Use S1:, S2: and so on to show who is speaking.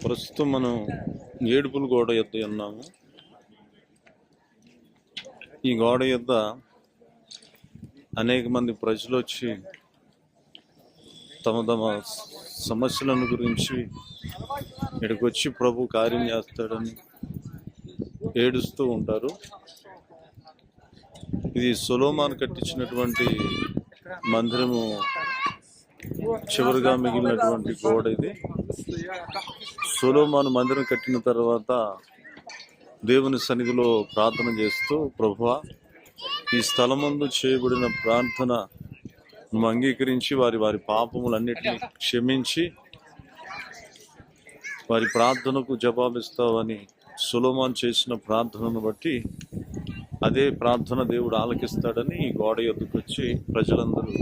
S1: ప్రస్తుతం మనం ఏడుపుల గోడ యొద్ద ఉన్నాము. ఈ గోడ యొద్ద అనేక మంది ప్రజలు వచ్చి తమ తమ సమస్యలను గురించి ఇక్కడికి వచ్చి ప్రభు కార్యం చేస్తాడని ఏడుస్తూ ఉంటారు. ఇది సొలొమోను కట్టించినటువంటి మందిరము చివరిగా మిగిలినటువంటి గోడ ఇది. సొలొమోను మందిరం కట్టిన తర్వాత దేవుని సన్నిధిలో ప్రార్థన చేస్తూ, ప్రభువా, ఈ స్థలమందు చేయబడిన ప్రార్థన నువ్వు అంగీకరించి వారి పాపములన్నిటినీ క్షమించి వారి ప్రార్థనకు జవాబిస్తావని సొలొమోను చేసిన ప్రార్థనను బట్టి అదే ప్రార్థన దేవుడు ఆలకిస్తాడని ఈ గోడ యొద్దకు వచ్చి ప్రజలందరూ